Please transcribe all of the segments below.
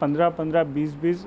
15-15, 20-20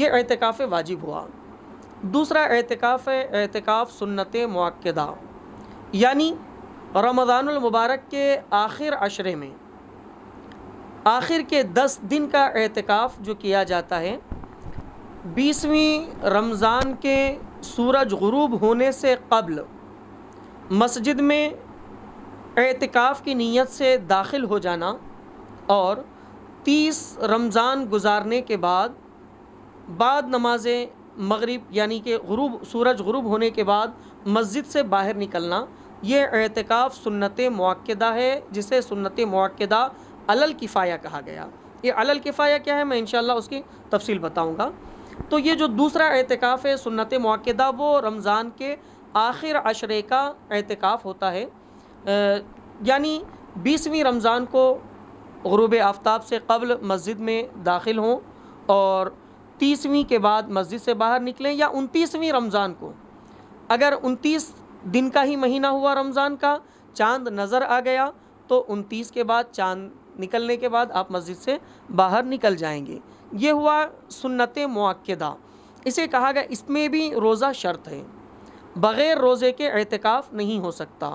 یہ اعتکاف واجب ہوا۔ دوسرا اعتکاف ہے اعتکاف سنت مؤکدہ، یعنی رمضان المبارک کے آخر عشرے میں آخر کے 10 دن کا اعتکاف جو کیا جاتا ہے، 20ویں رمضان کے سورج غروب ہونے سے قبل مسجد میں اعتکاف کی نیت سے داخل ہو جانا اور 30 رمضان گزارنے کے بعد نماز مغرب یعنی کہ سورج غروب ہونے کے بعد مسجد سے باہر نکلنا، یہ اعتکاف سنت مؤکدہ ہے، جسے سنت مؤکدہ علی الکفایہ کہا گیا۔ یہ علی الکفایہ کیا ہے، میں انشاءاللہ اس کی تفصیل بتاؤں گا۔ تو یہ جو دوسرا اعتکاف ہے سنت مؤکدہ، وہ رمضان کے آخر عشرے کا اعتکاف ہوتا ہے، یعنی 20ویں رمضان کو غروب آفتاب سے قبل مسجد میں داخل ہوں اور 30ویں کے بعد مسجد سے باہر نکلیں، یا 29ویں رمضان کو اگر 29 دن کا ہی مہینہ ہوا رمضان کا، چاند نظر آ گیا تو 29 کے بعد چاند نکلنے کے بعد آپ مسجد سے باہر نکل جائیں گے۔ یہ ہوا سنت مؤکدہ۔ اسے کہا گیا، اس میں بھی روزہ شرط ہے، بغیر روزے کے اعتکاف نہیں ہو سکتا۔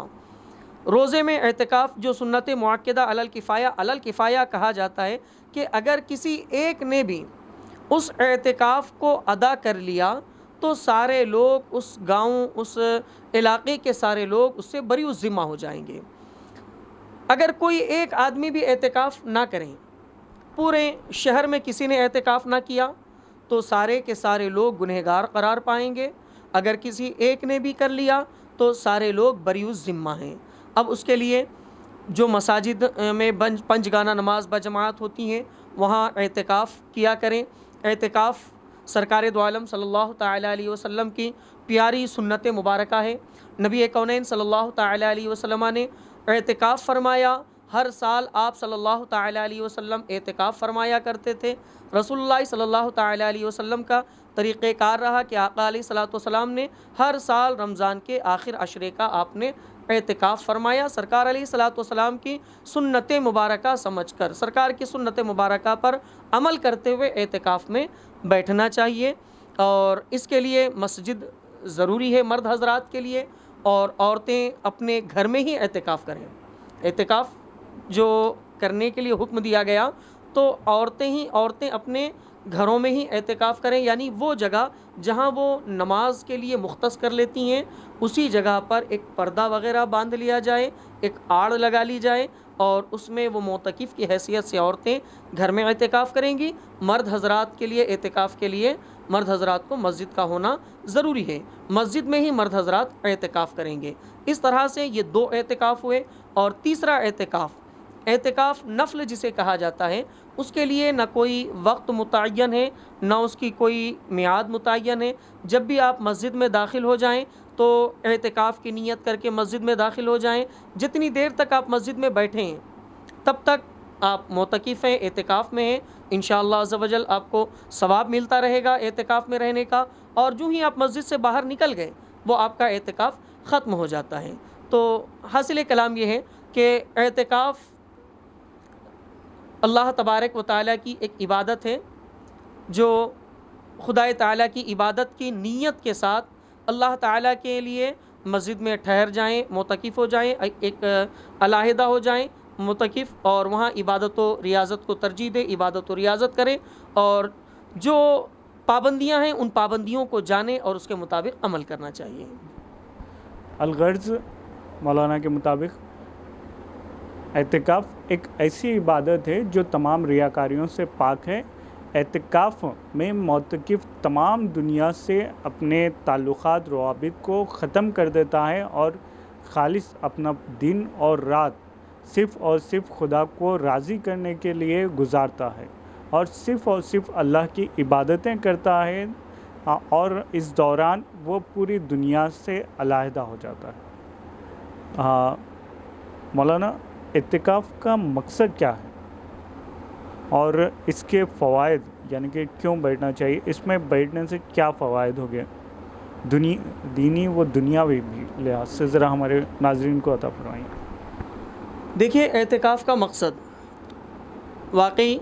روزے میں اعتکاف جو سنت مؤکدہ علی الکفایہ کہا جاتا ہے کہ اگر کسی ایک نے بھی اس اعتکاف کو ادا کر لیا تو سارے لوگ اس گاؤں، اس علاقے کے سارے لوگ اس سے بری الذمہ ہو جائیں گے۔ اگر کوئی ایک آدمی بھی اعتکاف نہ کریں، پورے شہر میں کسی نے اعتکاف نہ کیا تو سارے کے سارے لوگ گنہگار قرار پائیں گے۔ اگر کسی ایک نے بھی کر لیا تو سارے لوگ بری الذمہ ہیں۔ اب اس کے لیے جو مساجد میں پنج گانہ نماز بجماعت ہوتی ہیں، وہاں اعتکاف کیا کریں۔ اعتکاف سرکار دو عالم صلی اللہ تعالیٰ علیہ وسلم کی پیاری سنت مبارکہ ہے۔ نبی کونین صلی اللہ تعالیٰ علیہ وسلم نے اعتکاف فرمایا، ہر سال آپ صلی اللہ تعالیٰ علیہ وسلم اعتکاف فرمایا کرتے تھے۔ رسول اللہ صلی اللہ تعالیٰ علیہ وسلم کا طریقہ کار رہا کہ آقا علیہ الصلوۃ والسلام نے ہر سال رمضان کے آخر عشرے کا آپ نے اعتکاف فرمایا۔ سرکار علیہ الصلوۃ والسلام کی سنت مبارکہ سمجھ کر، سرکار کی سنت مبارکہ پر عمل کرتے ہوئے اعتکاف میں بیٹھنا چاہیے، اور اس کے لیے مسجد ضروری ہے مرد حضرات کے لیے، اور عورتیں اپنے گھر میں ہی اعتکاف کریں۔ اعتکاف جو کرنے کے لیے حکم دیا گیا تو عورتیں اپنے گھروں میں ہی اعتکاف کریں، یعنی وہ جگہ جہاں وہ نماز کے لیے مختص کر لیتی ہیں اسی جگہ پر ایک پردہ وغیرہ باندھ لیا جائے، ایک آڑ لگا لی جائے، اور اس میں وہ معتکف کی حیثیت سے عورتیں گھر میں اعتکاف کریں گی۔ مرد حضرات کے لیے اعتکاف کے لیے مرد حضرات کو مسجد کا ہونا ضروری ہے، مسجد میں ہی مرد حضرات اعتکاف کریں گے۔ اس طرح سے یہ 2 اعتکاف ہوئے۔ اور تیسرا اعتکاف نفل جسے کہا جاتا ہے، اس کے لیے نہ کوئی وقت متعین ہے، نہ اس کی کوئی میعاد متعین ہے۔ جب بھی آپ مسجد میں داخل ہو جائیں تو اعتکاف کی نیت کر کے مسجد میں داخل ہو جائیں، جتنی دیر تک آپ مسجد میں بیٹھے ہیں تب تک آپ معتکف ہیں، اعتکاف میں ہیں۔ انشاءاللہ عز و جل آپ کو ثواب ملتا رہے گا اعتکاف میں رہنے کا، اور جو ہی آپ مسجد سے باہر نکل گئے وہ آپ کا اعتکاف ختم ہو جاتا ہے۔ تو حاصل کلام یہ ہے کہ اعتکاف اللہ تبارک و تعالیٰ کی ایک عبادت ہے، جو خدا تعالیٰ کی عبادت کی نیت کے ساتھ اللہ تعالیٰ کے لیے مسجد میں ٹھہر جائیں، معتکف ہو جائیں، ایک علیحدہ ہو جائیں معتکف، اور وہاں عبادت و ریاضت کو ترجیح دیں، عبادت و ریاضت کریں، اور جو پابندیاں ہیں ان پابندیوں کو جانیں اور اس کے مطابق عمل کرنا چاہیے۔ الغرض مولانا کے مطابق اعتکاف ایک ایسی عبادت ہے جو تمام ریاکاریوں سے پاک ہے۔ اعتکاف میں معتکف تمام دنیا سے اپنے تعلقات روابط کو ختم کر دیتا ہے اور خالص اپنا دن اور رات صرف اور صرف خدا کو راضی کرنے کے لیے گزارتا ہے، اور صرف اللہ کی عبادتیں کرتا ہے، اور اس دوران وہ پوری دنیا سے علیحدہ ہو جاتا ہے۔ مولانا، اعتکاف کا مقصد کیا ہے اور اس کے فوائد، یعنی کہ کیوں بیٹھنا چاہیے، اس میں بیٹھنے سے کیا فوائد ہو گئے دینی و دنیاوی بھی لحاظ سے، ذرا ہمارے ناظرین کو عطا فرمائیں۔ دیکھیے، اعتکاف کا مقصد واقعی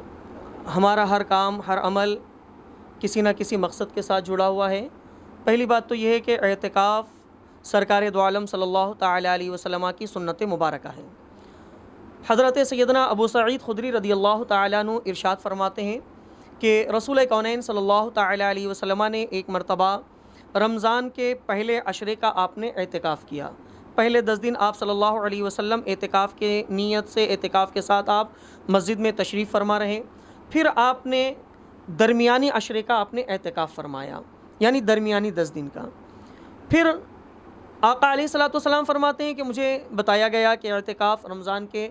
ہمارا ہر کام، ہر عمل کسی نہ کسی مقصد کے ساتھ جڑا ہوا ہے۔ پہلی بات تو یہ ہے کہ اعتکاف سرکار دو عالم صلی اللہ تعالی علیہ وسلم کی سنت مبارکہ ہے۔ حضرت سیدنا ابو سعید خدری رضی اللہ تعالیٰ عنہ ارشاد فرماتے ہیں کہ رسول کونین صلی اللہ تعالی علیہ وسلم نے ایک مرتبہ رمضان کے پہلے عشرے کا آپ نے اعتکاف کیا۔ پہلے 10 دن آپ صلی اللہ علیہ وسلم اعتکاف کے نیت سے اعتکاف کے ساتھ آپ مسجد میں تشریف فرما رہے، پھر آپ نے درمیانی عشرے کا آپ نے اعتکاف فرمایا، یعنی درمیانی 10 دن کا۔ پھر آقا علیہ الصلوۃ والسلام فرماتے ہیں کہ مجھے بتایا گیا کہ اعتکاف رمضان کے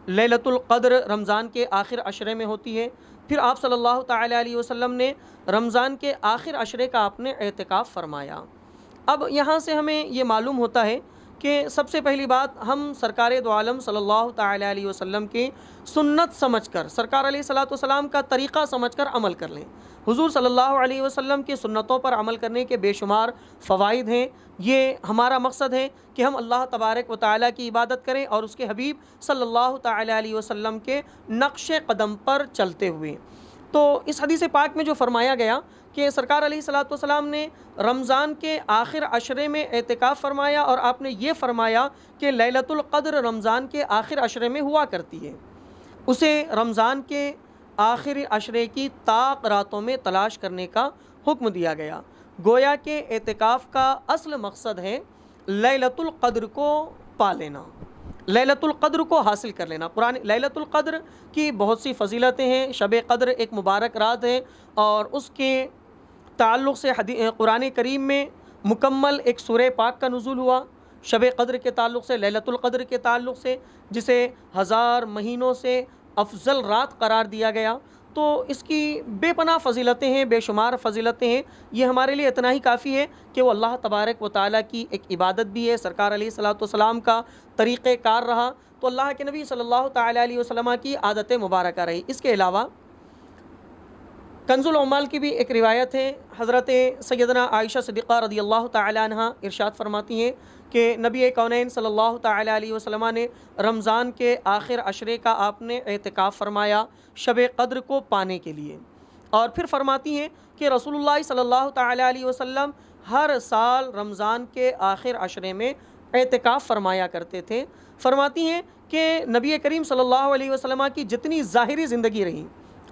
لیلۃ القدر رمضان کے آخر عشرے میں ہوتی ہے۔ پھر آپ صلی اللہ تعالی علیہ وسلم نے رمضان کے آخر عشرے کا آپ نے اعتکاف فرمایا۔ اب یہاں سے ہمیں یہ معلوم ہوتا ہے کہ سب سے پہلی بات ہم سرکار دو عالم صلی اللہ تعالی علیہ وسلم کی سنت سمجھ کر، سرکار علیہ الصلوۃ والسلام کا طریقہ سمجھ کر عمل کر لیں۔ حضور صلی اللہ علیہ وسلم کی سنتوں پر عمل کرنے کے بے شمار فوائد ہیں۔ یہ ہمارا مقصد ہے کہ ہم اللہ تبارک و تعالیٰ کی عبادت کریں اور اس کے حبیب صلی اللہ تعالی علیہ وسلم کے نقش قدم پر چلتے ہوئے۔ تو اس حدیث پاک میں جو فرمایا گیا کہ سرکار علیہ الصلوۃ والسلام نے رمضان کے آخر عشرے میں اعتکاف فرمایا، اور آپ نے یہ فرمایا کہ لیلۃ القدر رمضان کے آخر عشرے میں ہوا کرتی ہے، اسے رمضان کے آخری عشرے کی طاق راتوں میں تلاش کرنے کا حکم دیا گیا۔ گویا کہ اعتکاف کا اصل مقصد ہے لیلۃ القدر کو پا لینا، لیلۃ القدر کو حاصل کر لینا۔ قرآن لیلۃ القدر کی بہت سی فضیلتیں ہیں۔ شب قدر ایک مبارک رات ہے، اور اس کے تعلق سے قرآن کریم میں مکمل ایک سورہ پاک کا نزول ہوا شب قدر کے تعلق سے، لیلۃ القدر کے تعلق سے، جسے 1000 مہینوں سے افضل رات قرار دیا گیا۔ تو اس کی بے پناہ فضیلتیں ہیں، بے شمار فضیلتیں ہیں۔ یہ ہمارے لیے اتنا ہی کافی ہے کہ وہ اللہ تبارک و تعالیٰ کی ایک عبادت بھی ہے، سرکار علیہ الصلوۃ والسلام کا طریقہ کار رہا، تو اللہ کے نبی صلی اللہ تعالیٰ علیہ وسلم کی عادت مبارکہ رہی۔ اس کے علاوہ کنز العمال کی بھی ایک روایت ہے۔ حضرت سیدنا عائشہ صدیقہ رضی اللہ تعالی عنہ ارشاد فرماتی ہیں کہ نبی کونین صلی اللہ تعالی علیہ وسلم نے رمضان کے آخر عشرے کا آپ نے اعتکاف فرمایا شب قدر کو پانے کے لیے، اور پھر فرماتی ہیں کہ رسول اللہ صلی اللہ تعالی علیہ وسلم ہر سال رمضان کے آخر عشرے میں اعتکاف فرمایا کرتے تھے۔ فرماتی ہیں کہ نبی کریم صلی اللہ علیہ وسلم کی جتنی ظاہری زندگی رہی،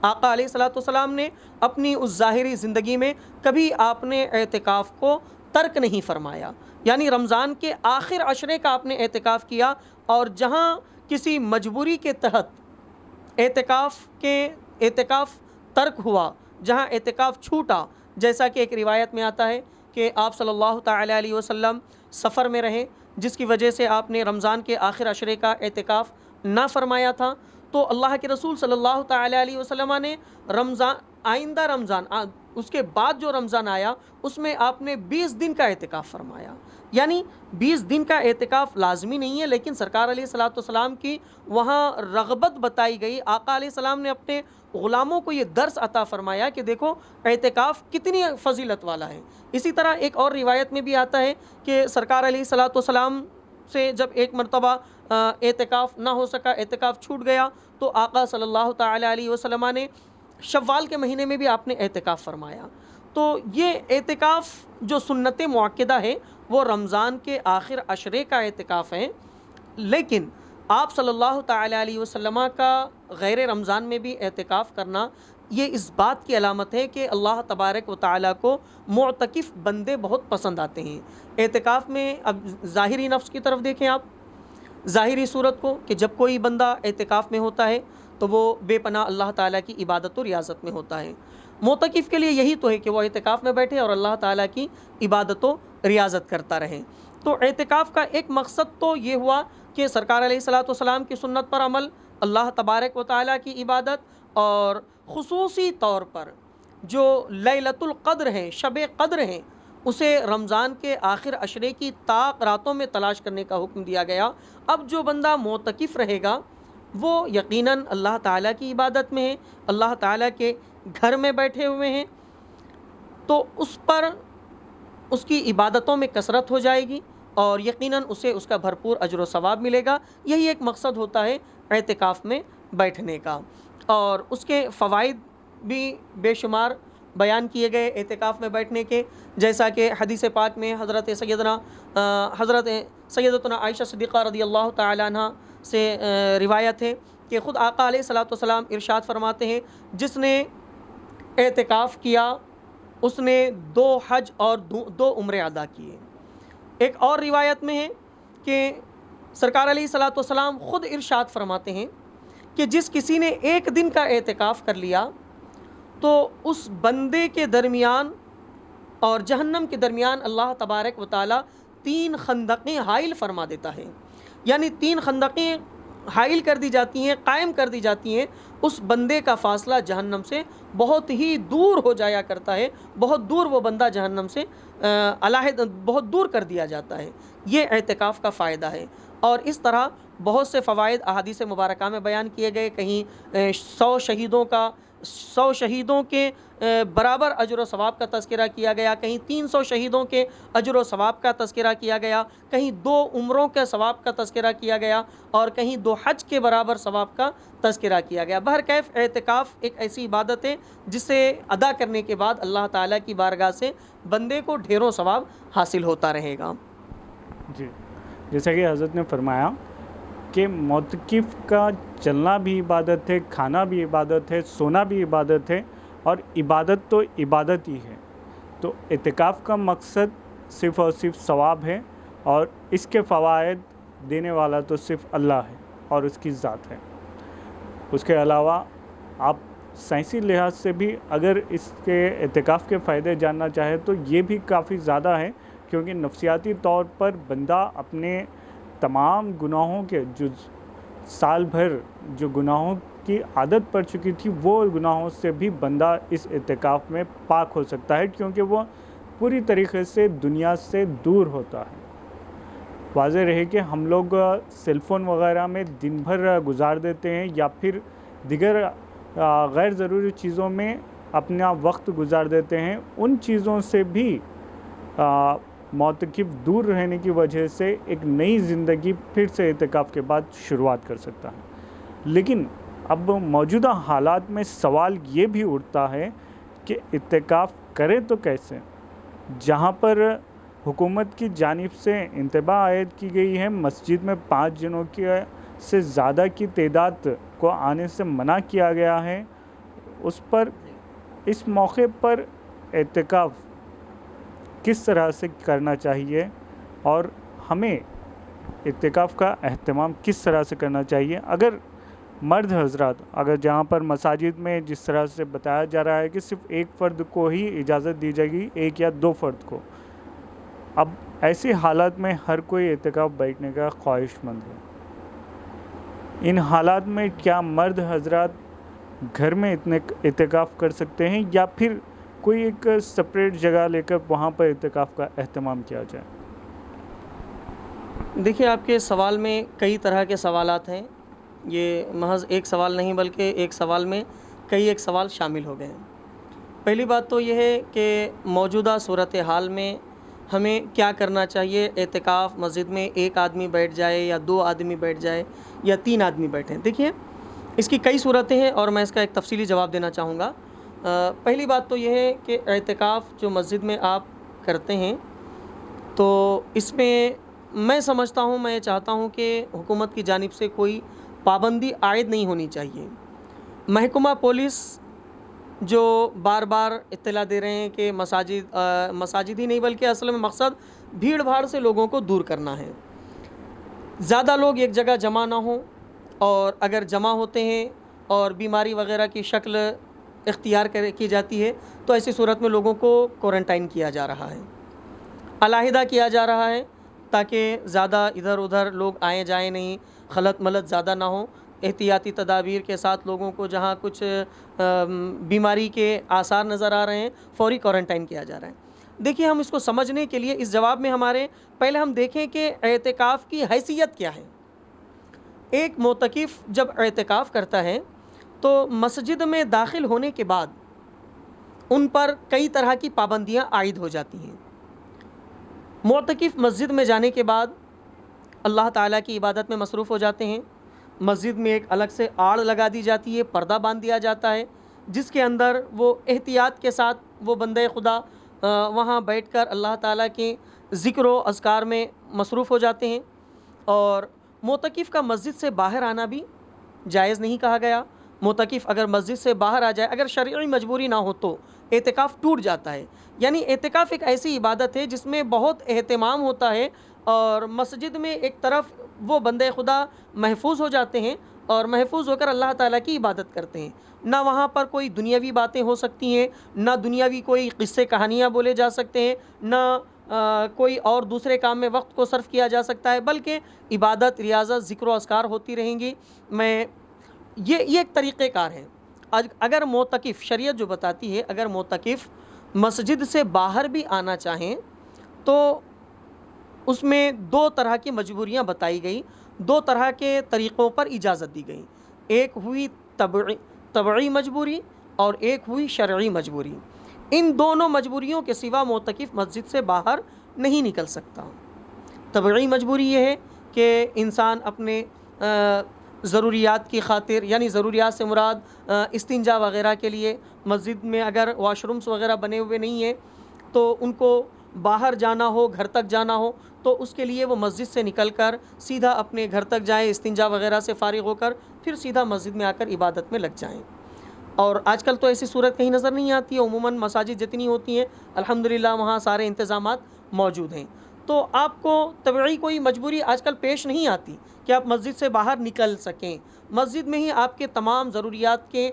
آقا علیہ الصلوۃ والسلام نے اپنی اس ظاہری زندگی میں کبھی آپ نے اعتکاف کو ترک نہیں فرمایا، یعنی رمضان کے آخر عشرے کا آپ نے اعتکاف کیا، اور جہاں کسی مجبوری کے تحت اعتکاف ترک ہوا، جہاں اعتکاف چھوٹا، جیسا کہ ایک روایت میں آتا ہے کہ آپ صلی اللہ تعالی علیہ وسلم سفر میں رہے، جس کی وجہ سے آپ نے رمضان کے آخر عشرے کا اعتکاف نہ فرمایا تھا، تو اللہ کے رسول صلی اللہ تعالی علیہ وسلم نے آئندہ رمضان، اس کے بعد جو رمضان آیا، اس میں آپ نے 20 دن کا اعتکاف فرمایا۔ یعنی 20 دن کا اعتکاف لازمی نہیں ہے، لیکن سرکار علیہ الصلوۃ والسلام کی وہاں رغبت بتائی گئی۔ آقا علیہ السلام نے اپنے غلاموں کو یہ درس عطا فرمایا کہ دیکھو اعتکاف کتنی فضیلت والا ہے۔ اسی طرح ایک اور روایت میں بھی آتا ہے کہ سرکار علیہ الصلوۃ والسلام سے جب ایک مرتبہ اعتکاف نہ ہو سکا، اعتکاف چھوٹ گیا، تو آقا صلی اللہ تعالی علیہ وسلم نے شوال کے مہینے میں بھی آپ نے اعتکاف فرمایا۔ تو یہ اعتکاف جو سنت مؤکدہ ہے وہ رمضان کے آخر عشرے کا اعتکاف ہے، لیکن آپ صلی اللہ تعالی علیہ وسلم کا غیر رمضان میں بھی اعتکاف کرنا یہ اس بات کی علامت ہے کہ اللہ تبارک و تعالیٰ کو معتکف بندے بہت پسند آتے ہیں۔ اعتکاف میں اب ظاہری نفس کی طرف دیکھیں آپ، ظاہری صورت کو، کہ جب کوئی بندہ اعتکاف میں ہوتا ہے تو وہ بے پناہ اللہ تعالیٰ کی عبادت و ریاضت میں ہوتا ہے۔ معتکف کے لیے یہی تو ہے کہ وہ اعتکاف میں بیٹھے اور اللہ تعالیٰ کی عبادت و ریاضت کرتا رہے۔ تو اعتکاف کا ایک مقصد تو یہ ہوا کہ سرکار علیہ الصلوۃ والسلام کی سنت پر عمل، اللہ تبارک و تعالیٰ کی عبادت، اور خصوصی طور پر جو لیلۃ القدر ہے، شب قدر ہے، اسے رمضان کے آخر عشرے کی طاق راتوں میں تلاش کرنے کا حکم دیا گیا۔ اب جو بندہ معتکف رہے گا وہ یقیناً اللہ تعالیٰ کی عبادت میں ہے، اللہ تعالیٰ کے گھر میں بیٹھے ہوئے ہیں، تو اس پر اس کی عبادتوں میں کثرت ہو جائے گی، اور یقیناً اسے اس کا بھرپور اجر و ثواب ملے گا۔ یہی ایک مقصد ہوتا ہے اعتکاف میں بیٹھنے کا، اور اس کے فوائد بھی بے شمار بیان کیے گئے اعتکاف میں بیٹھنے کے، جیسا کہ حدیث پاک میں حضرت سیدتنا عائشہ صدیقہ رضی اللہ تعالیٰ عنہ سے روایت ہے کہ خود آقا علیہ الصلوۃ والسلام ارشاد فرماتے ہیں جس نے اعتکاف کیا اس نے 2 حج اور 2 عمرے ادا کیے۔ ایک اور روایت میں ہے کہ سرکار علیہ الصلوۃ والسلام خود ارشاد فرماتے ہیں کہ جس کسی نے 1 دن کا اعتکاف کر لیا تو اس بندے کے درمیان اور جہنم کے درمیان اللہ تبارک و تعالی 3 خندقیں حائل فرما دیتا ہے، یعنی 3 خندقیں حائل کر دی جاتی ہیں، قائم کر دی جاتی ہیں، اس بندے کا فاصلہ جہنم سے بہت ہی دور ہو جایا کرتا ہے، بہت دور وہ بندہ جہنم سے بہت دور کر دیا جاتا ہے۔ یہ اعتکاف کا فائدہ ہے، اور اس طرح بہت سے فوائد احادیث مبارکہ میں بیان کیے گئے۔ کہیں 100 شہیدوں کے برابر اجر و ثواب کا تذکرہ کیا گیا، کہیں 300 شہیدوں کے اجر و ثواب کا تذکرہ کیا گیا، کہیں 2 عمروں کے ثواب کا تذکرہ کیا گیا، اور کہیں 2 حج کے برابر ثواب کا تذکرہ کیا گیا۔ بہرکیف اعتکاف ایک ایسی عبادت ہے جسے ادا کرنے کے بعد اللہ تعالیٰ کی بارگاہ سے بندے کو ڈھیروں ثواب حاصل ہوتا رہے گا۔ جی، جیسا کہ حضرت نے فرمایا کہ معتکف کا چلنا بھی عبادت ہے، کھانا بھی عبادت ہے، سونا بھی عبادت ہے، اور عبادت تو عبادت ہی ہے۔ تو اعتکاف کا مقصد صرف اور صرف ثواب ہے، اور اس کے فوائد دینے والا تو صرف اللہ ہے اور اس کی ذات ہے۔ اس کے علاوہ آپ سائنسی لحاظ سے بھی اگر اس کے اعتکاف کے فائدے جاننا چاہیں تو یہ بھی کافی زیادہ ہے، کیونکہ نفسیاتی طور پر بندہ اپنے تمام گناہوں کے جو سال بھر جو گناہوں کی عادت پڑ چکی تھی وہ گناہوں سے بھی بندہ اس اعتکاف میں پاک ہو سکتا ہے، کیونکہ وہ پوری طریقے سے دنیا سے دور ہوتا ہے۔ واضح رہے کہ ہم لوگ سیل فون وغیرہ میں دن بھر گزار دیتے ہیں، یا پھر دیگر غیر ضروری چیزوں میں اپنا وقت گزار دیتے ہیں، ان چیزوں سے بھی معتکف دور رہنے کی وجہ سے ایک نئی زندگی پھر سے اعتکاف کے بعد شروعات کر سکتا ہے۔ لیکن اب موجودہ حالات میں سوال یہ بھی اٹھتا ہے کہ اعتکاف کرے تو کیسے؟ جہاں پر حکومت کی جانب سے انتباہ عائد کی گئی ہے، مسجد میں 5 جنوں سے زیادہ کی تعداد کو آنے سے منع کیا گیا ہے، اس موقع پر اعتکاف کس طرح سے کرنا چاہیے، اور ہمیں اعتکاف کا اہتمام کس طرح سے کرنا چاہیے؟ اگر مرد حضرات، اگر جہاں پر مساجد میں جس طرح سے بتایا جا رہا ہے کہ صرف 1 فرد کو ہی اجازت دی جائے گی، 1 یا 2 فرد کو، اب ایسی حالات میں ہر کوئی اعتکاف بیٹھنے کا خواہش مند ہے۔ ان حالات میں کیا مرد حضرات گھر میں اعتکاف کر سکتے ہیں، یا پھر کوئی ایک سپریٹ جگہ لے کر وہاں پر اعتکاف کا اہتمام کیا جائے؟ دیکھیے، آپ کے سوال میں کئی طرح کے سوالات ہیں، یہ محض ایک سوال نہیں بلکہ ایک سوال میں کئی ایک سوال شامل ہو گئے ہیں۔ پہلی بات تو یہ ہے کہ موجودہ صورتحال میں ہمیں کیا کرنا چاہیے۔ اعتکاف مسجد میں 1 آدمی بیٹھ جائے یا 2 آدمی بیٹھ جائے یا 3 آدمی بیٹھیں، دیکھیے اس کی کئی صورتیں ہیں اور میں اس کا ایک تفصیلی جواب دینا چاہوں گا۔ پہلی بات تو یہ ہے کہ اعتکاف جو مسجد میں آپ کرتے ہیں تو اس میں میں سمجھتا ہوں، میں چاہتا ہوں کہ حکومت کی جانب سے کوئی پابندی عائد نہیں ہونی چاہیے۔ محکمہ پولیس جو بار بار اطلاع دے رہے ہیں کہ مساجد ہی نہیں بلکہ اصل میں مقصد بھیڑ بھاڑ سے لوگوں کو دور کرنا ہے، زیادہ لوگ ایک جگہ جمع نہ ہوں، اور اگر جمع ہوتے ہیں اور بیماری وغیرہ کی شکل اختیار کی جاتی ہے تو ایسی صورت میں لوگوں کو کوارنٹائن کیا جا رہا ہے، علیحدہ کیا جا رہا ہے، تاکہ زیادہ ادھر ادھر لوگ آئیں جائیں نہیں، خلط ملط زیادہ نہ ہوں۔ احتیاطی تدابیر کے ساتھ لوگوں کو جہاں کچھ بیماری کے آثار نظر آ رہے ہیں فوری کوارنٹائن کیا جا رہا ہے۔ دیکھیے، ہم اس کو سمجھنے کے لیے اس جواب میں پہلے ہم دیکھیں کہ اعتکاف کی حیثیت کیا ہے۔ ایک معتکف جب اعتکاف کرتا ہے تو مسجد میں داخل ہونے کے بعد ان پر کئی طرح کی پابندیاں عائد ہو جاتی ہیں۔ معتکف مسجد میں جانے کے بعد اللہ تعالیٰ کی عبادت میں مصروف ہو جاتے ہیں، مسجد میں ایک الگ سے آڑ لگا دی جاتی ہے، پردہ باندھ دیا جاتا ہے، جس کے اندر وہ احتیاط کے ساتھ وہ بندے خدا وہاں بیٹھ کر اللہ تعالیٰ کے ذکر و اذکار میں مصروف ہو جاتے ہیں۔ اور معتکف کا مسجد سے باہر آنا بھی جائز نہیں کہا گیا۔ معتکف اگر مسجد سے باہر آ جائے، اگر شرعی مجبوری نہ ہو تو اعتکاف ٹوٹ جاتا ہے۔ یعنی اعتکاف ایک ایسی عبادت ہے جس میں بہت اہتمام ہوتا ہے، اور مسجد میں ایک طرف وہ بندے خدا محفوظ ہو جاتے ہیں اور محفوظ ہو کر اللہ تعالیٰ کی عبادت کرتے ہیں۔ نہ وہاں پر کوئی دنیاوی باتیں ہو سکتی ہیں، نہ دنیاوی کوئی قصے کہانیاں بولے جا سکتے ہیں، نہ کوئی اور دوسرے کام میں وقت کو صرف کیا جا سکتا ہے، بلکہ عبادت، ریاضت، ذکر و اذکار ہوتی رہیں گی۔ یہ ایک طریقہ کار ہے۔ اگر معتکف، شریعت جو بتاتی ہے، اگر معتکف مسجد سے باہر بھی آنا چاہیں تو اس میں دو طرح کی مجبوریاں بتائی گئی، دو طرح کے طریقوں پر اجازت دی گئی۔ ایک ہوئی طبعی مجبوری اور ایک ہوئی شرعی مجبوری۔ ان دونوں مجبوریوں کے سوا معتکف مسجد سے باہر نہیں نکل سکتا۔ طبعی مجبوری یہ ہے کہ انسان اپنے ضروریات کی خاطر، یعنی ضروریات سے مراد استنجا وغیرہ کے لیے مسجد میں اگر واش رومس وغیرہ بنے ہوئے نہیں ہیں تو ان کو باہر جانا ہو، گھر تک جانا ہو، تو اس کے لیے وہ مسجد سے نکل کر سیدھا اپنے گھر تک جائیں، استنجا وغیرہ سے فارغ ہو کر پھر سیدھا مسجد میں آ کر عبادت میں لگ جائیں۔ اور آج کل تو ایسی صورت کہیں نظر نہیں آتی ہے، عموماً مساجد جتنی ہوتی ہیں الحمدللہ وہاں سارے انتظامات موجود ہیں، تو آپ کو طبعی کوئی مجبوری آج کل پیش نہیں آتی کہ آپ مسجد سے باہر نکل سکیں۔ مسجد میں ہی آپ کے تمام ضروریات کے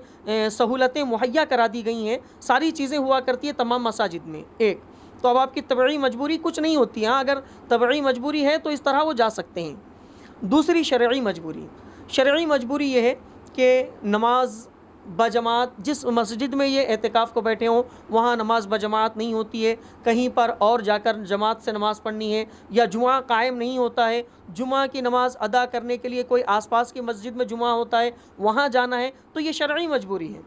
سہولتیں مہیا کرا دی گئی ہیں، ساری چیزیں ہوا کرتی ہیں تمام مساجد میں۔ ایک تو اب آپ کی طبعی مجبوری کچھ نہیں ہوتی، ہاں اگر طبعی مجبوری ہے تو اس طرح وہ جا سکتے ہیں۔ دوسری شرعی مجبوری، شرعی مجبوری یہ ہے کہ نماز بجماعت، جس مسجد میں یہ اعتکاف کو بیٹھے ہوں وہاں نماز بجماعت نہیں ہوتی ہے، کہیں پر اور جا کر جماعت سے نماز پڑھنی ہے، یا جمعہ قائم نہیں ہوتا ہے، جمعہ کی نماز ادا کرنے کے لیے کوئی آس پاس کی مسجد میں جمعہ ہوتا ہے وہاں جانا ہے، تو یہ شرعی مجبوری ہے۔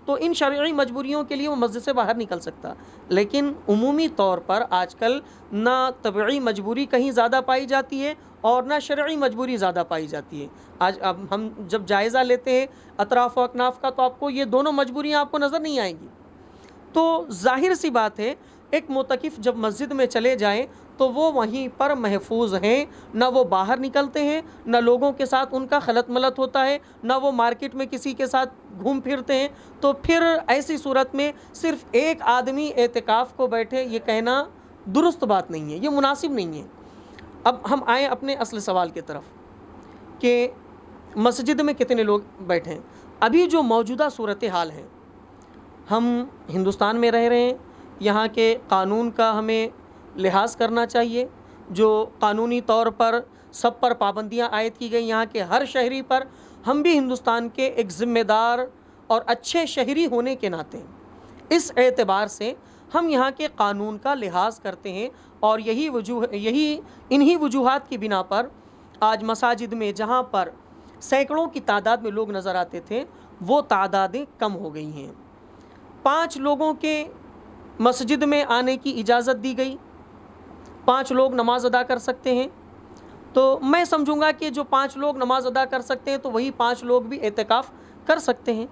تو ان شرعی مجبوریوں کے لیے وہ مسجد سے باہر نکل سکتا۔ لیکن عمومی طور پر آج کل نہ طبعی مجبوری کہیں زیادہ پائی جاتی ہے اور نہ شرعی مجبوری زیادہ پائی جاتی ہے۔ آج اب ہم جب جائزہ لیتے ہیں اطراف و اکناف کا تو آپ کو یہ دونوں مجبوریاں آپ کو نظر نہیں آئیں گی۔ تو ظاہر سی بات ہے ایک معتکف جب مسجد میں چلے جائیں تو وہ وہیں پر محفوظ ہیں، نہ وہ باہر نکلتے ہیں، نہ لوگوں کے ساتھ ان کا خلط ملط ہوتا ہے، نہ وہ مارکیٹ میں کسی کے ساتھ گھوم پھرتے ہیں۔ تو پھر ایسی صورت میں صرف ایک آدمی اعتکاف کو بیٹھے یہ کہنا درست بات نہیں ہے، یہ مناسب نہیں ہے۔ اب ہم آئیں اپنے اصل سوال کی طرف کہ مسجد میں کتنے لوگ بیٹھے ہیں۔ ابھی جو موجودہ صورتحال ہے، ہم ہندوستان میں رہ رہے ہیں، یہاں کے قانون کا ہمیں لحاظ کرنا چاہیے، جو قانونی طور پر سب پر پابندیاں عائد کی گئی یہاں کے ہر شہری پر۔ ہم بھی ہندوستان کے ایک ذمہ دار اور اچھے شہری ہونے کے ناطے اس اعتبار سے ہم یہاں کے قانون کا لحاظ کرتے ہیں، اور انہی وجوہات کی بنا پر آج مساجد میں جہاں پر سینکڑوں کی تعداد میں لوگ نظر آتے تھے وہ تعدادیں کم ہو گئی ہیں۔ 5 لوگوں کے مسجد میں آنے کی اجازت دی گئی، 5 لوگ نماز ادا کر سکتے ہیں، تو میں سمجھوں گا کہ جو 5 لوگ نماز ادا کر سکتے ہیں تو وہی 5 لوگ بھی اعتکاف کر سکتے ہیں۔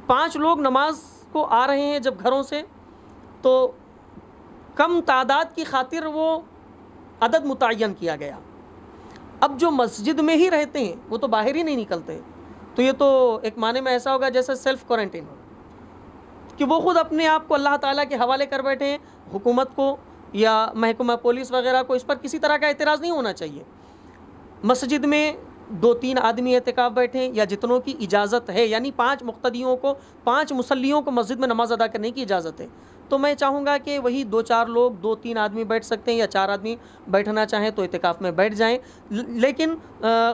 5 لوگ نماز کو آ رہے ہیں جب گھروں سے، تو کم تعداد کی خاطر وہ عدد متعین کیا گیا۔ اب جو مسجد میں ہی رہتے ہیں وہ تو باہر ہی نہیں نکلتے، تو یہ تو ایک معنی میں ایسا ہوگا جیسے سیلف کوارنٹین، کہ وہ خود اپنے آپ کو اللہ تعالیٰ کے حوالے کر بیٹھے ہیں۔ حکومت کو یا محکمہ پولیس وغیرہ کو اس پر کسی طرح کا اعتراض نہیں ہونا چاہیے۔ مسجد میں 2-3 آدمی اعتکاف بیٹھیں یا جتنوں کی اجازت ہے، یعنی 5 مقتدیوں کو، 5 مصلیوں کو مسجد میں نماز ادا کرنے کی اجازت ہے، تو میں چاہوں گا کہ وہی 2-4 لوگ، 2-3 آدمی بیٹھ سکتے ہیں، یا 4 آدمی بیٹھنا چاہیں تو اعتکاف میں بیٹھ جائیں، لیکن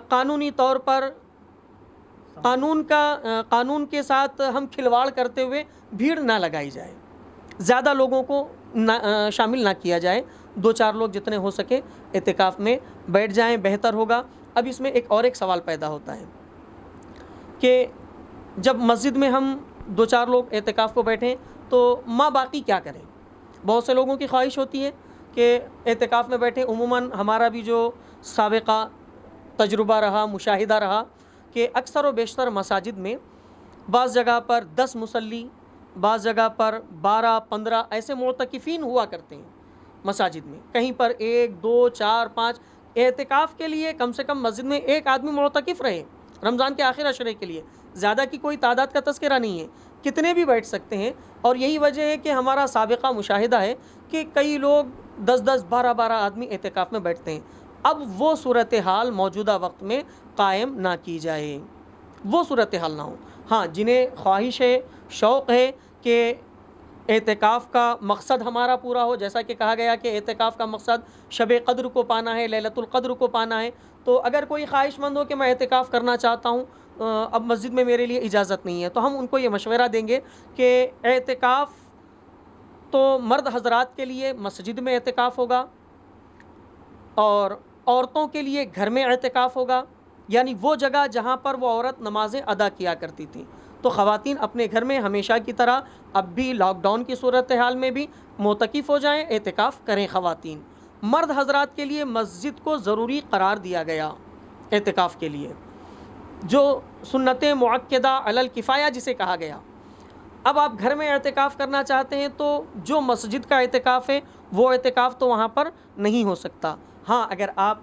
قانونی طور پر قانون کے ساتھ ہم کھلواڑ کرتے ہوئے بھیڑ نہ لگائی جائے، زیادہ لوگوں کو شامل نہ کیا جائے، 2-4 لوگ جتنے ہو سکے اعتکاف میں بیٹھ جائیں، بہتر ہوگا۔ اب اس میں ایک سوال پیدا ہوتا ہے کہ جب مسجد میں ہم 2-4 لوگ اعتکاف کو بیٹھیں تو ماں باقی کیا کریں؟ بہت سے لوگوں کی خواہش ہوتی ہے کہ اعتکاف میں بیٹھیں۔ عموماً ہمارا بھی جو سابقہ تجربہ رہا، مشاہدہ رہا، کہ اکثر و بیشتر مساجد میں بعض جگہ پر 10 مصلی، بعض جگہ پر 12-15 ایسے معتکفین ہوا کرتے ہیں مساجد میں، کہیں پر 1 2 4 5 اعتکاف کے لیے کم سے کم مسجد میں ایک آدمی معتکف رہے رمضان کے آخر عشرے کے لیے، زیادہ کی کوئی تعداد کا تذکرہ نہیں ہے، کتنے بھی بیٹھ سکتے ہیں۔ اور یہی وجہ ہے کہ ہمارا سابقہ مشاہدہ ہے کہ کئی لوگ 10-10 12-12 آدمی اعتکاف میں بیٹھتے ہیں۔ اب وہ صورتحال موجودہ وقت میں قائم نہ کی جائے، وہ صورتحال نہ ہو۔ ہاں، جنہیں خواہش ہے، شوق ہے کہ اعتکاف کا مقصد ہمارا پورا ہو، جیسا کہ کہا گیا کہ اعتکاف کا مقصد شب قدر کو پانا ہے، لیلۃ القدر کو پانا ہے، تو اگر کوئی خواہش مند ہو کہ میں اعتکاف کرنا چاہتا ہوں، اب مسجد میں میرے لیے اجازت نہیں ہے، تو ہم ان کو یہ مشورہ دیں گے کہ اعتکاف تو مرد حضرات کے لیے مسجد میں اعتکاف ہوگا، اور عورتوں کے لیے گھر میں اعتکاف ہوگا، یعنی وہ جگہ جہاں پر وہ عورت نمازیں ادا کیا کرتی تھی۔ تو خواتین اپنے گھر میں ہمیشہ کی طرح اب بھی لاک ڈاؤن کی صورتحال میں بھی معتکف ہو جائیں، اعتکاف کریں خواتین۔ مرد حضرات کے لیے مسجد کو ضروری قرار دیا گیا اعتکاف کے لیے، جو سنت مؤکدہ علی الکفایہ جسے کہا گیا۔ اب آپ گھر میں اعتکاف کرنا چاہتے ہیں تو جو مسجد کا اعتکاف ہے وہ اعتکاف تو وہاں پر نہیں ہو سکتا۔ ہاں، اگر آپ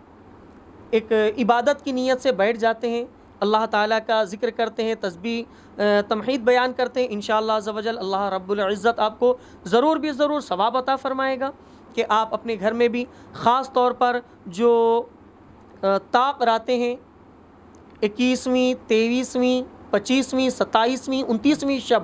ایک عبادت کی نیت سے بیٹھ جاتے ہیں، اللہ تعالیٰ کا ذکر کرتے ہیں، تسبیح تمحید بیان کرتے ہیں، انشاءاللہ عز و جل اللہ رب العزت آپ کو ضرور بھی ضرور ثواب عطا فرمائے گا کہ آپ اپنے گھر میں بھی خاص طور پر جو طاق راتیں ہیں 21ویں 23ویں 25ویں 27ویں 29ویں شب،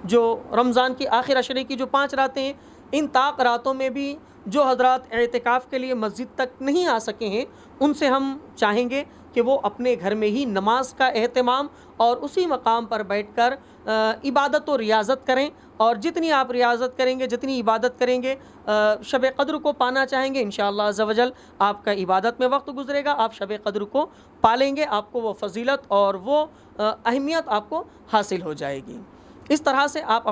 جو رمضان کی آخر عشرے کی جو 5 راتیں ہیں، ان طاق راتوں میں بھی جو حضرات اعتکاف کے لیے مسجد تک نہیں آ سکے ہیں، ان سے ہم چاہیں گے کہ وہ اپنے گھر میں ہی نماز کا اہتمام اور اسی مقام پر بیٹھ کر عبادت و ریاضت کریں، اور جتنی آپ ریاضت کریں گے، جتنی عبادت کریں گے، شب قدر کو پانا چاہیں گے، انشاءاللہ عز و جل آپ کا عبادت میں وقت گزرے گا، آپ شب قدر کو پالیں گے، آپ کو وہ فضیلت اور وہ اہمیت آپ کو حاصل ہو جائے گی۔ اس طرح سے آپ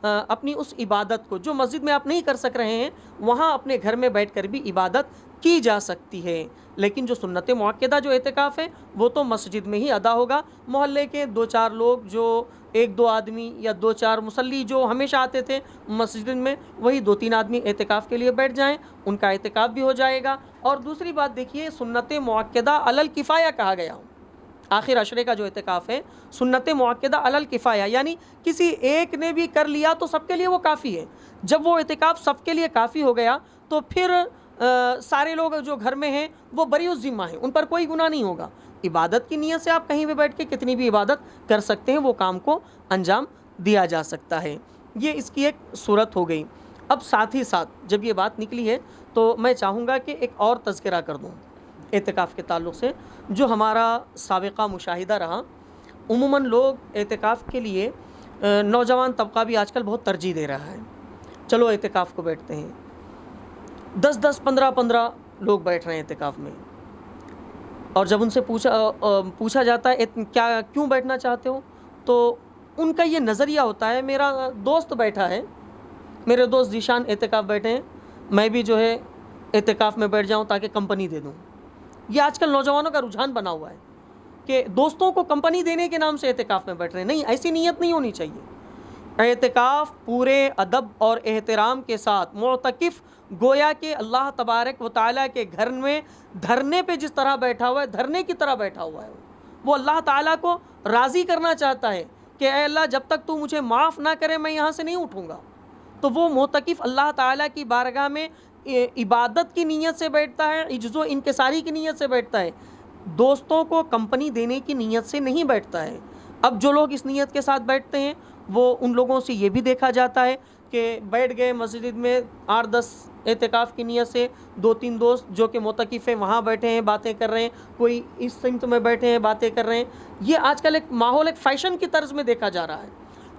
اپنی اس عبادت کو جو مسجد میں آپ نہیں کر سک رہے ہیں، وہاں اپنے گھر میں بیٹھ کر بھی عبادت کی جا سکتی ہے۔ لیکن جو سنت مؤکدہ جو اعتکاف ہے وہ تو مسجد میں ہی ادا ہوگا۔ محلے کے 2-4 لوگ، جو 1-2 آدمی یا 2-4 مصلی جو ہمیشہ آتے تھے مسجد میں، وہی 2-3 آدمی اعتکاف کے لیے بیٹھ جائیں، ان کا اعتکاف بھی ہو جائے گا۔ اور دوسری بات دیکھیے، سنت مؤکدہ علی الکفایہ کہا گیا، آخر عشرے کا جو اعتکاف ہے سنت مؤکدہ علی الکفایہ، یعنی کسی ایک نے بھی کر لیا تو سب کے لیے وہ کافی ہے۔ جب وہ اعتکاف سب کے لیے کافی ہو گیا تو پھر سارے لوگ جو گھر میں ہیں وہ بری الذمہ ہیں، ان پر کوئی گناہ نہیں ہوگا۔ عبادت کی نیت سے آپ کہیں بھی بیٹھ کے کتنی بھی عبادت کر سکتے ہیں، وہ کام کو انجام دیا جا سکتا ہے۔ یہ اس کی ایک صورت ہو گئی۔ اب ساتھ ہی ساتھ جب یہ بات نکلی ہے تو میں چاہوں گا کہ ایک اور تذکرہ کر دوں اعتکاف کے تعلق سے، جو ہمارا سابقہ مشاہدہ رہا۔ عموماً لوگ اعتکاف کے لیے، نوجوان طبقہ بھی آج کل بہت ترجیح دے رہا ہے، چلو اعتکاف کو بیٹھتے ہیں، 10-10 15-15 لوگ بیٹھ رہے ہیں اعتکاف میں، اور جب ان سے پوچھا جاتا ہے کیوں بیٹھنا چاہتے ہو، تو ان کا یہ نظریہ ہوتا ہے میرا دوست بیٹھا ہے، میرے دوست ذیشان اعتکاف بیٹھے ہیں، میں بھی جو ہے اعتکاف میں بیٹھ جاؤں تاکہ کمپنی دے دوں۔ یہ آج کل نوجوانوں کا رجحان بنا ہوا ہے کہ دوستوں کو کمپنی دینے کے نام سے اعتکاف میں بیٹھ رہے ہیں۔ نہیں، ایسی نیت نہیں ہونی چاہیے۔ اعتکاف پورے ادب اور احترام کے ساتھ، معتکف گویا کہ اللہ تبارک و تعالیٰ کے گھر میں دھرنے پہ جس طرح بیٹھا ہوا ہے، دھرنے کی طرح بیٹھا ہوا ہے، وہ اللہ تعالیٰ کو راضی کرنا چاہتا ہے کہ اے اللہ جب تک تو مجھے معاف نہ کرے میں یہاں سے نہیں اٹھوں گا۔ تو وہ معتکف اللہ تعالیٰ کی بارگاہ میں عبادت کی نیت سے بیٹھتا ہے، عجز و انکساری کی نیت سے بیٹھتا ہے، دوستوں کو کمپنی دینے کی نیت سے نہیں بیٹھتا ہے۔ اب جو لوگ اس نیت کے ساتھ بیٹھتے ہیں وہ ان لوگوں سے یہ بھی دیکھا جاتا ہے کہ بیٹھ گئے مسجد میں 8-10 اعتکاف کی نیت سے، 2-3 دوست جو کہ معتکف ہیں وہاں بیٹھے ہیں، باتیں کر رہے ہیں، کوئی اس سمت میں بیٹھے ہیں باتیں کر رہے ہیں۔ یہ آج کل ایک ماحول، ایک فیشن کی طرز میں دیکھا جا رہا ہے،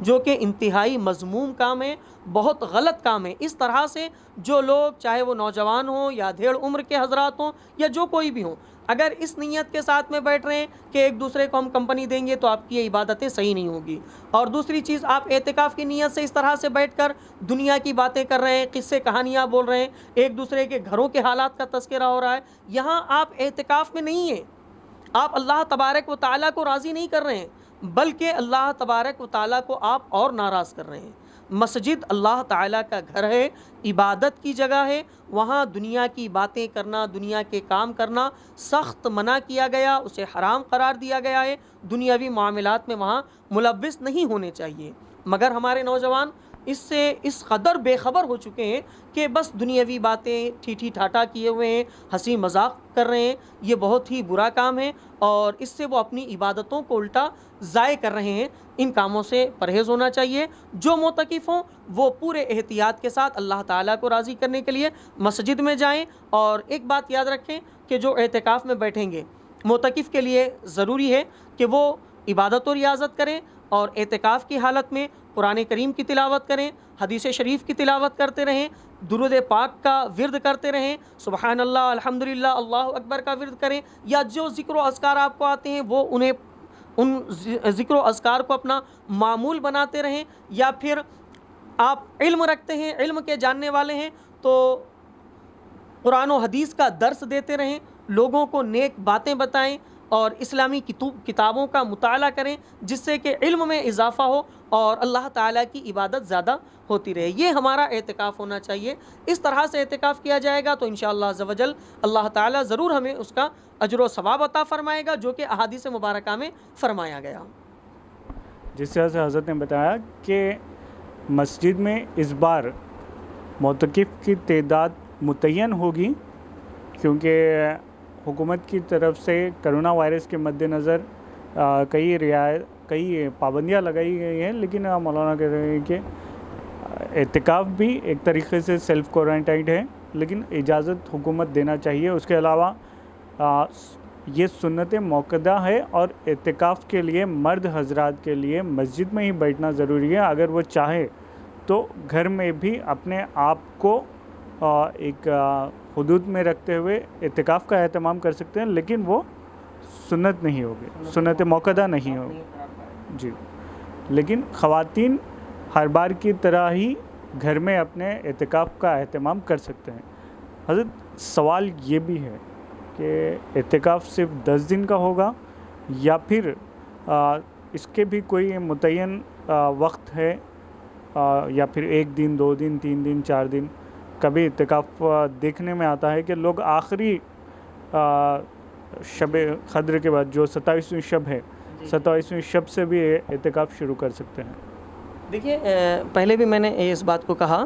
جو کہ انتہائی مذموم کام ہے، بہت غلط کام ہے۔ اس طرح سے جو لوگ، چاہے وہ نوجوان ہوں یا ڈھیڑ عمر کے حضرات ہوں یا جو کوئی بھی ہوں، اگر اس نیت کے ساتھ میں بیٹھ رہے ہیں کہ ایک دوسرے کو ہم کمپنی دیں گے تو آپ کی یہ عبادتیں صحیح نہیں ہوگی۔ اور دوسری چیز، آپ اعتکاف کی نیت سے اس طرح سے بیٹھ کر دنیا کی باتیں کر رہے ہیں، قصے کہانیاں بول رہے ہیں، ایک دوسرے کے گھروں کے حالات کا تذکرہ ہو رہا ہے، یہاں آپ اعتکاف میں نہیں ہیں، آپ اللہ تبارک و تعالیٰ کو راضی نہیں کر رہے ہیں، بلکہ اللہ تبارک و تعالیٰ کو آپ اور ناراض کر رہے ہیں۔ مسجد اللہ تعالیٰ کا گھر ہے، عبادت کی جگہ ہے، وہاں دنیا کی باتیں کرنا، دنیا کے کام کرنا سخت منع کیا گیا، اسے حرام قرار دیا گیا ہے۔ دنیاوی معاملات میں وہاں ملوث نہیں ہونے چاہیے، مگر ہمارے نوجوان اس سے اس قدر بے خبر ہو چکے ہیں کہ بس دنیاوی باتیں ٹھیٹھی ٹھاٹا کیے ہوئے ہیں، ہنسی مذاق کر رہے ہیں۔ یہ بہت ہی برا کام ہے اور اس سے وہ اپنی عبادتوں کو الٹا ضائع کر رہے ہیں۔ ان کاموں سے پرہیز ہونا چاہیے۔ جو معتکف ہوں وہ پورے احتیاط کے ساتھ اللہ تعالیٰ کو راضی کرنے کے لیے مسجد میں جائیں۔ اور ایک بات یاد رکھیں کہ جو اعتکاف میں بیٹھیں گے، معتکف کے لیے ضروری ہے کہ وہ عبادت و ریاضت کریں اور اعتکاف کی حالت میں قرآن کریم کی تلاوت کریں، حدیث شریف کی تلاوت کرتے رہیں، درود پاک کا ورد کرتے رہیں، سبحان اللہ، الحمدللہ، اللہ اکبر کا ورد کریں، یا جو ذکر و اذکار آپ کو آتے ہیں وہ ان ذکر و اذکار کو اپنا معمول بناتے رہیں، یا پھر آپ علم رکھتے ہیں، علم کے جاننے والے ہیں تو قرآن و حدیث کا درس دیتے رہیں، لوگوں کو نیک باتیں بتائیں اور اسلامی کتابوں کا مطالعہ کریں، جس سے کہ علم میں اضافہ ہو اور اللہ تعالیٰ کی عبادت زیادہ ہوتی رہے۔ یہ ہمارا اعتکاف ہونا چاہیے۔ اس طرح سے اعتکاف کیا جائے گا تو انشاءاللہ عز و جل اللہ تعالیٰ ضرور ہمیں اس کا اجر و ثواب عطا فرمائے گا، جو کہ احادیث مبارکہ میں فرمایا گیا۔ جس طرح سے حضرت نے بتایا کہ مسجد میں اس بار معتکف کی تعداد متعین ہوگی، کیونکہ حکومت کی طرف سے کرونا وائرس کے مد نظر کئی پابندیاں لگائی گئی ہیں، لیکن مولانا کہہ رہے ہیں کہ اعتکاف بھی ایک طریقے سے سیلف کوارنٹائنڈ ہے، لیکن اجازت حکومت دینا چاہیے۔ اس کے علاوہ یہ سنت موقدہ ہے اور اعتکاف کے لیے مرد حضرات کے لیے مسجد میں ہی بیٹھنا ضروری ہے۔ اگر وہ چاہے تو گھر میں بھی اپنے آپ کو ایک حدود میں رکھتے ہوئے اعتکاف کا اہتمام کر سکتے ہیں، لیکن وہ سنت نہیں ہوگی، سنت موقدہ نہیں ہوگی جی۔ لیکن خواتین ہر بار کی طرح ہی گھر میں اپنے اعتکاف کا اہتمام کر سکتے ہیں۔ حضرت سوال یہ بھی ہے کہ اعتکاف صرف 10 دن کا ہوگا یا پھر اس کے بھی کوئی متعین وقت ہے، یا پھر 1 دن 2 دن 3 دن 4 دن؟ کبھی اعتکاف دیکھنے میں آتا ہے کہ لوگ آخری شب قدر کے بعد جو 27ویں شب ہے، 27ویں شب سے بھی اعتکاف شروع کر سکتے ہیں۔ دیکھیے، پہلے بھی میں نے اس بات کو کہا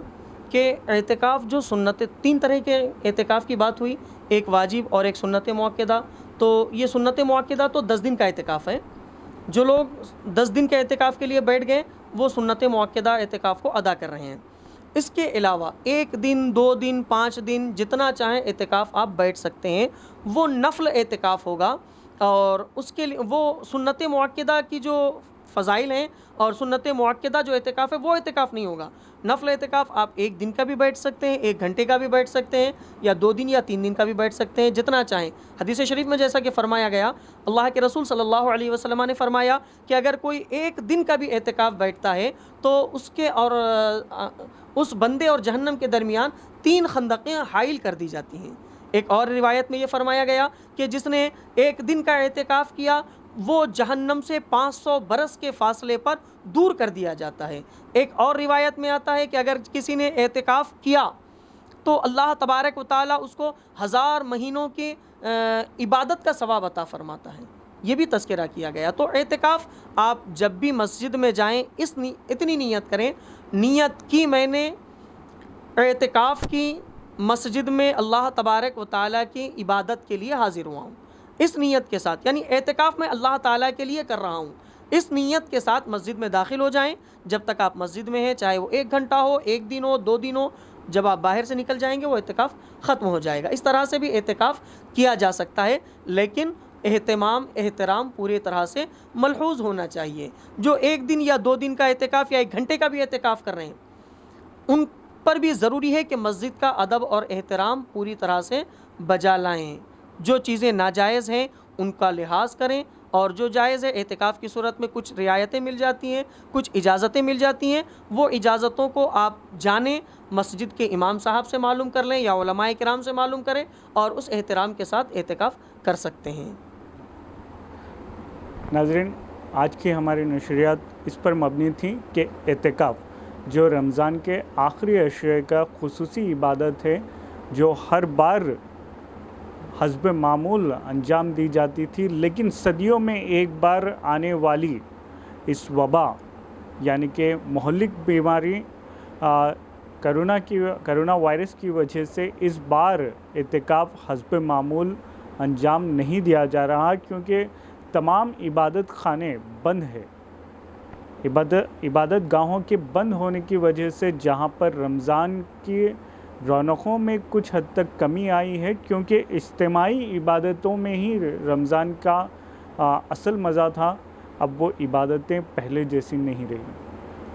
کہ اعتکاف جو سنت، 3 طرح کے اعتکاف کی بات ہوئی، ایک واجب اور ایک سنت موقدہ۔ تو یہ سنت موقدہ تو 10 دن کا اعتکاف ہے۔ جو لوگ 10 دن کے اعتکاف کے لیے بیٹھ گئے وہ سنت موقدہ اعتکاف کو ادا کر رہے ہیں۔ اس کے علاوہ 1 دن 2 دن 5 دن جتنا چاہیں اعتکاف آپ بیٹھ سکتے ہیں، وہ نفل اعتکاف ہوگا۔ اور اس کے لیے وہ سنت موقدہ کی جو فضائل ہیں اور سنت موقدہ جو اعتکاف ہے وہ اعتکاف نہیں ہوگا۔ نفل اعتکاف آپ 1 دن کا بھی بیٹھ سکتے ہیں، 1 گھنٹے کا بھی بیٹھ سکتے ہیں، یا 2 دن یا 3 دن کا بھی بیٹھ سکتے ہیں، جتنا چاہیں۔ حدیث شریف میں جیسا کہ فرمایا گیا، اللہ کے رسول صلی اللہ علیہ وسلم نے فرمایا کہ اگر کوئی 1 دن کا بھی اعتکاف بیٹھتا ہے تو اس کے اور اس بندے اور جہنم کے درمیان 3 خندقیں حائل کر دی جاتی ہیں۔ ایک اور روایت میں یہ فرمایا گیا کہ جس نے 1 دن کا اعتکاف کیا وہ جہنم سے 500 برس کے فاصلے پر دور کر دیا جاتا ہے۔ ایک اور روایت میں آتا ہے کہ اگر کسی نے اعتکاف کیا تو اللہ تبارک و تعالیٰ اس کو 1000 مہینوں کی عبادت کا ثواب عطا فرماتا ہے۔ یہ بھی تذکرہ کیا گیا۔ تو اعتکاف آپ جب بھی مسجد میں جائیں اتنی نیت کریں، نیت کی میں نے اعتکاف کی مسجد میں اللہ تبارک و تعالیٰ کی عبادت کے لیے حاضر ہوا ہوں، اس نیت کے ساتھ، یعنی اعتکاف میں اللہ تعالیٰ کے لیے کر رہا ہوں، اس نیت کے ساتھ مسجد میں داخل ہو جائیں۔ جب تک آپ مسجد میں ہیں، چاہے وہ 1 گھنٹہ ہو، 1 دن ہو، 2 دن ہو، جب آپ باہر سے نکل جائیں گے وہ اعتکاف ختم ہو جائے گا۔ اس طرح سے بھی اعتکاف کیا جا سکتا ہے، لیکن احترام پوری طرح سے ملحوظ ہونا چاہیے۔ جو 1 دن یا 2 دن کا اعتکاف یا 1 گھنٹے کا بھی اعتکاف کر رہے ہیں، ان پر بھی ضروری ہے کہ مسجد کا ادب اور احترام پوری طرح سے بجا لائیں۔ جو چیزیں ناجائز ہیں ان کا لحاظ کریں، اور جو جائز ہے اعتکاف کی صورت میں کچھ رعایتیں مل جاتی ہیں، کچھ اجازتیں مل جاتی ہیں، وہ اجازتوں کو آپ جانیں، مسجد کے امام صاحب سے معلوم کر لیں یا علماء کرام سے معلوم کریں، اور اس احترام کے ساتھ اعتکاف کر سکتے ہیں۔ ناظرین، آج کی ہماری نشریات اس پر مبنی تھیں کہ اعتکاف جو رمضان کے آخری عشرے کا خصوصی عبادت ہے، جو ہر بار حسب معمول انجام دی جاتی تھی، لیکن صدیوں میں ایک بار آنے والی اس وبا یعنی کہ مہلک بیماری کرونا وائرس کی وجہ سے اس بار اعتکاف حسب معمول انجام نہیں دیا جا رہا، کیونکہ تمام عبادت خانے بند ہے۔ عبادت گاہوں کے بند ہونے کی وجہ سے جہاں پر رمضان کی رونقوں میں کچھ حد تک کمی آئی ہے، کیونکہ اجتماعی عبادتوں میں ہی رمضان کا اصل مزہ تھا، اب وہ عبادتیں پہلے جیسی نہیں رہی،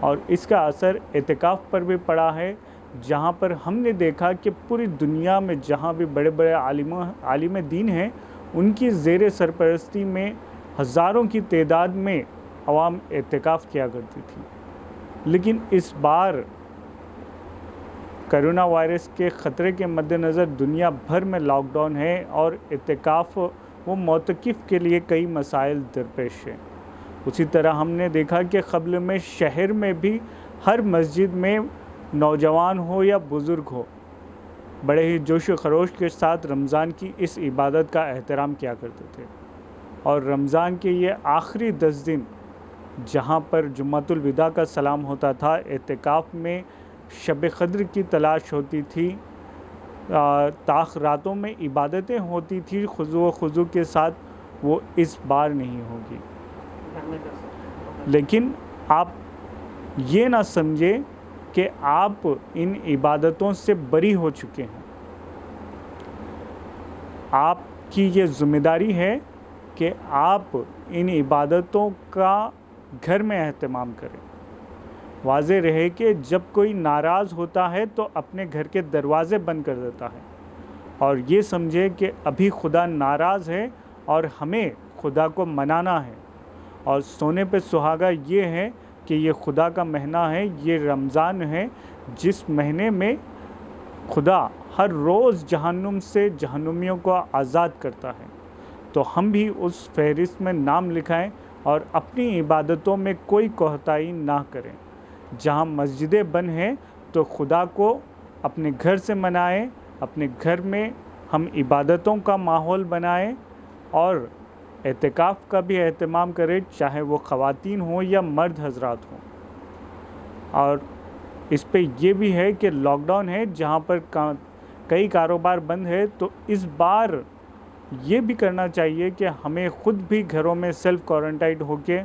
اور اس کا اثر اعتکاف پر بھی پڑا ہے، جہاں پر ہم نے دیکھا کہ پوری دنیا میں جہاں بھی بڑے بڑے عالم دین ہیں، ان کی زیر سرپرستی میں ہزاروں کی تعداد میں عوام اعتکاف کیا کرتی تھی، لیکن اس بار کرونا وائرس کے خطرے کے مد نظر دنیا بھر میں لاک ڈاؤن ہے، اور اعتکاف و معتکف کے لیے کئی مسائل درپیش ہیں۔ اسی طرح ہم نے دیکھا کہ قبل میں شہر میں بھی ہر مسجد میں نوجوان ہو یا بزرگ ہو، بڑے ہی جوش و خروش کے ساتھ رمضان کی اس عبادت کا احترام کیا کرتے تھے، اور رمضان کے یہ آخری 10 دن جہاں پر جمعۃ الوداع کا سلام ہوتا تھا، اعتکاف میں شب قدر کی تلاش ہوتی تھی، طاق راتوں میں عبادتیں ہوتی تھی خضوع و خضوع کے ساتھ، وہ اس بار نہیں ہوگی۔ لیکن آپ یہ نہ سمجھے کہ آپ ان عبادتوں سے بری ہو چکے ہیں، آپ کی یہ ذمہ داری ہے کہ آپ ان عبادتوں کا گھر میں اہتمام کریں۔ واضح رہے کہ جب کوئی ناراض ہوتا ہے تو اپنے گھر کے دروازے بند کر دیتا ہے، اور یہ سمجھے کہ ابھی خدا ناراض ہے اور ہمیں خدا کو منانا ہے، اور سونے پہ سہاگا یہ ہے کہ یہ خدا کا مہینہ ہے، یہ رمضان ہے، جس مہینے میں خدا ہر روز جہنم سے جہنمیوں کو آزاد کرتا ہے۔ تو ہم بھی اس فہرست میں نام لکھائیں اور اپنی عبادتوں میں کوئی کوتاہی نہ کریں۔ جہاں مسجدیں بند ہیں تو خدا کو اپنے گھر سے منائیں، اپنے گھر میں ہم عبادتوں کا ماحول بنائیں، اور اعتکاف کا بھی اہتمام کریں، چاہے وہ خواتین ہوں یا مرد حضرات ہوں۔ اور اس پہ یہ بھی ہے کہ لاک ڈاؤن ہے، جہاں پر کئی کاروبار بند ہے، تو اس بار یہ بھی کرنا چاہیے کہ ہمیں خود بھی گھروں میں سیلف کوارنٹائن ہو کے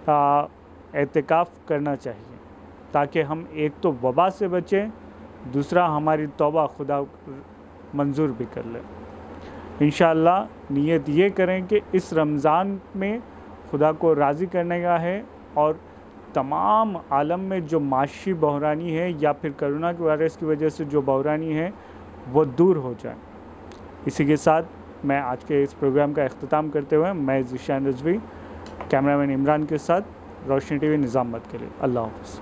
اعتکاف کرنا چاہیے، تاکہ ہم ایک تو وبا سے بچیں، دوسرا ہماری توبہ خدا منظور بھی کر لے۔ انشاءاللہ نیت یہ کریں کہ اس رمضان میں خدا کو راضی کرنے کا ہے، اور تمام عالم میں جو معاشی بحرانی ہے یا پھر کرونا وائرس کی وجہ سے جو بحرانی ہے وہ دور ہو جائے۔ اسی کے ساتھ میں آج کے اس پروگرام کا اختتام کرتے ہوئے میں ذیشان رضوی، کیمرہ مین عمران کے ساتھ، روشنی ٹی وی نظام مت کے لیے، اللہ حافظ۔